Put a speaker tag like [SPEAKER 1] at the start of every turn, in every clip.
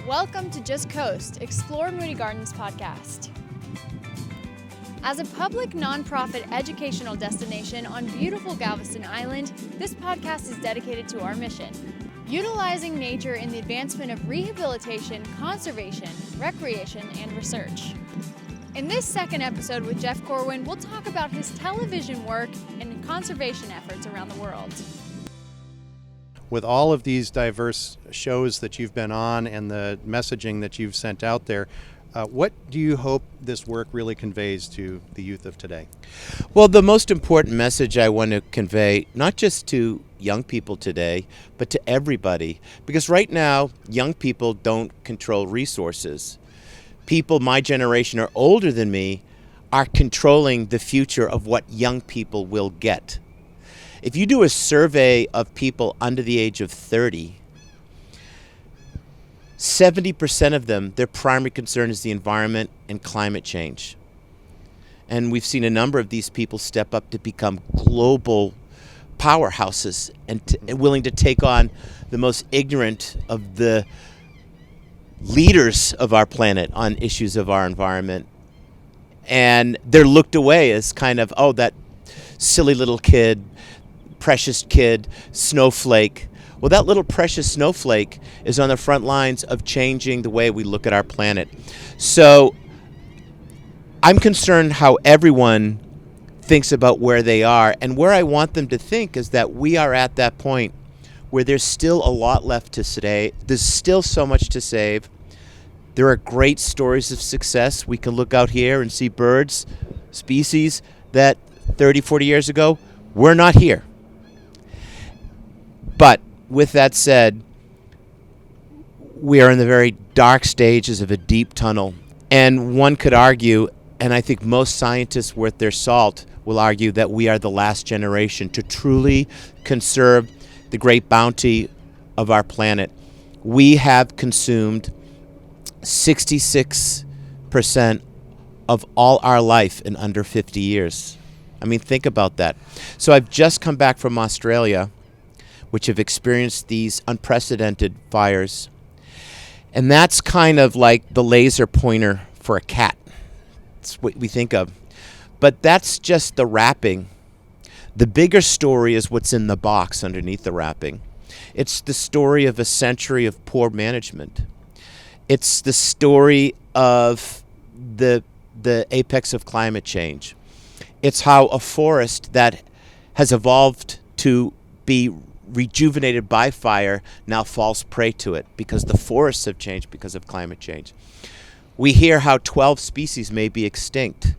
[SPEAKER 1] Welcome to Just Coast, Explore Moody Gardens podcast. As a public nonprofit educational destination on beautiful Galveston Island, this podcast is dedicated to our mission, utilizing nature in the advancement of rehabilitation, conservation, recreation, and research. In this second episode with Jeff Corwin, we'll talk about his television work and conservation efforts around the world.
[SPEAKER 2] With all of these diverse shows that you've been on and the messaging that you've sent out there, what do you hope this work really conveys to the youth of today?
[SPEAKER 3] Well, the most important message I want to convey, not just to young people today, but to everybody, because right now, young people don't control resources. People my generation or older than me are controlling the future of what young people will get. If you do a survey of people under the age of 30, 70% of them, their primary concern is the environment and climate change. And we've seen a number of these people step up to become global powerhouses and willing to take on the most ignorant of the leaders of our planet on issues of our environment. And they're looked away as kind of, oh, that silly little kid, precious kid, snowflake. Well, that little precious snowflake is on the front lines of changing the way we look at our planet. So I'm concerned how everyone thinks about where they are, and where I want them to think is that we are at that point where there's still a lot left to say. There's still so much to save. There are great stories of success. We can look out here and see birds, species that 30, 40 years ago were not here. But with that said, we are in the very dark stages of a deep tunnel. And one could argue, and I think most scientists worth their salt will argue, that we are the last generation to truly conserve the great bounty of our planet. We have consumed 66% of all our life in under 50 years. I mean, think about that. So I've just come back from Australia, which have experienced these unprecedented fires. And that's kind of like the laser pointer for a cat. That's what we think of. But that's just the wrapping. The bigger story is what's in the box underneath the wrapping. It's the story of a century of poor management. It's the story of the apex of climate change. It's how a forest that has evolved to be rejuvenated by fire now falls prey to it because the forests have changed because of climate change. We hear how 12 species may be extinct,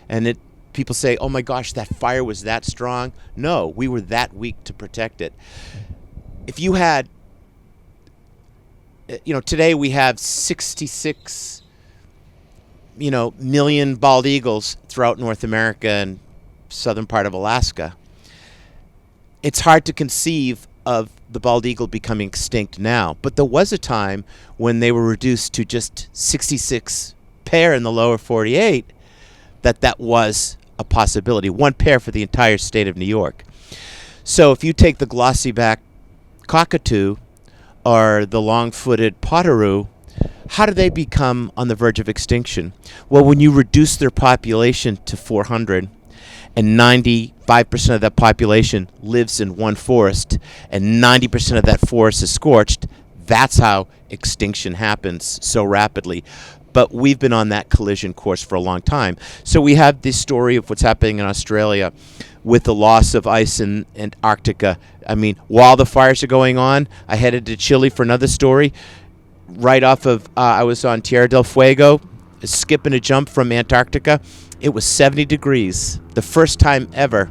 [SPEAKER 3] and people say, oh my gosh, that fire was that strong. No, we were that weak to protect it. If you had, today we have 66 million bald eagles throughout North America and southern part of Alaska. It's hard to conceive of the bald eagle becoming extinct now, but there was a time when they were reduced to just 66 pair in the lower 48 that was a possibility, one pair for the entire state of New York. So if you take the glossy-back cockatoo or the long-footed potteroo, how do they become on the verge of extinction? Well, when you reduce their population to 400, and 95% of that population lives in one forest, and 90% of that forest is scorched, that's how extinction happens so rapidly. But we've been on that collision course for a long time. So we have this story of what's happening in Australia with the loss of ice in Antarctica. I mean, while the fires are going on, I headed to Chile for another story. Right off of, I was on Tierra del Fuego, skipping a jump from Antarctica. It was 70 degrees, the first time ever.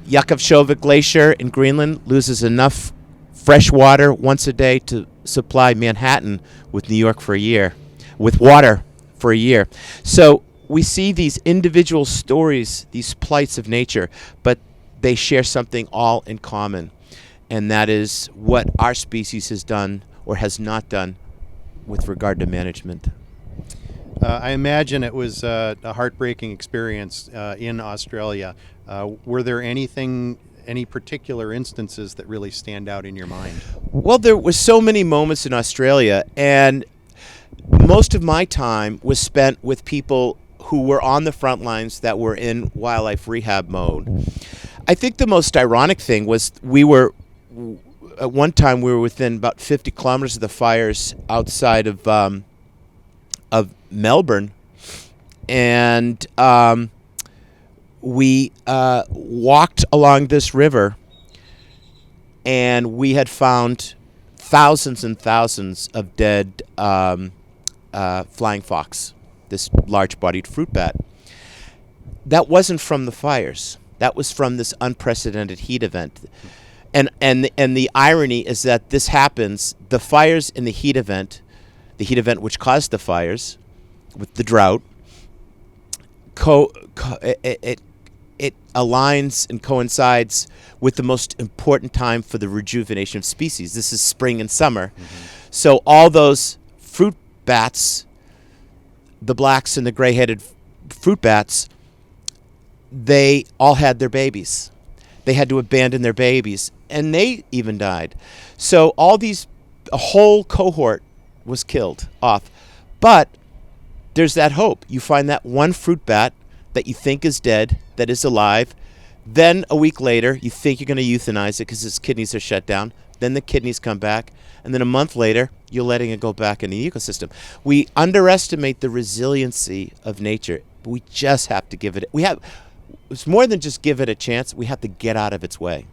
[SPEAKER 3] Jakobshovik Glacier in Greenland loses enough fresh water once a day to supply Manhattan with New York for a year, with water for a year. So we see these individual stories, these plights of nature, but they share something all in common, and that is what our species has done or has not done with regard to management.
[SPEAKER 2] I imagine it was a heartbreaking experience in Australia. Were there any any particular instances that really stand out in your mind?
[SPEAKER 3] Well, there were so many moments in Australia, and most of my time was spent with people who were on the front lines that were in wildlife rehab mode. I think the most ironic thing was at one time we were within about 50 kilometers of the fires outside of Melbourne, and we walked along this river, and we had found thousands and thousands of dead flying fox, this large-bodied fruit bat. That wasn't from the fires. That was from this unprecedented heat event. And the irony is that this happens, the fires in the heat event which caused the fires with the drought, it aligns and coincides with the most important time for the rejuvenation of species. This is spring and summer. Mm-hmm. So all those fruit bats, the blacks and the gray-headed fruit bats, they all had their babies. They had to abandon their babies, and they even died. So a whole cohort was killed off. But there's that hope. You find that one fruit bat that you think is dead, that is alive. Then a week later, you think you're going to euthanize it because its kidneys are shut down. Then the kidneys come back. And then a month later, you're letting it go back in the ecosystem. We underestimate the resiliency of nature. We just have to give it... It's more than just give it a chance. We have to get out of its way.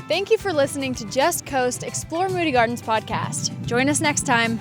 [SPEAKER 1] Thank you for listening to Just Coast Explore Moody Gardens podcast. Join us next time.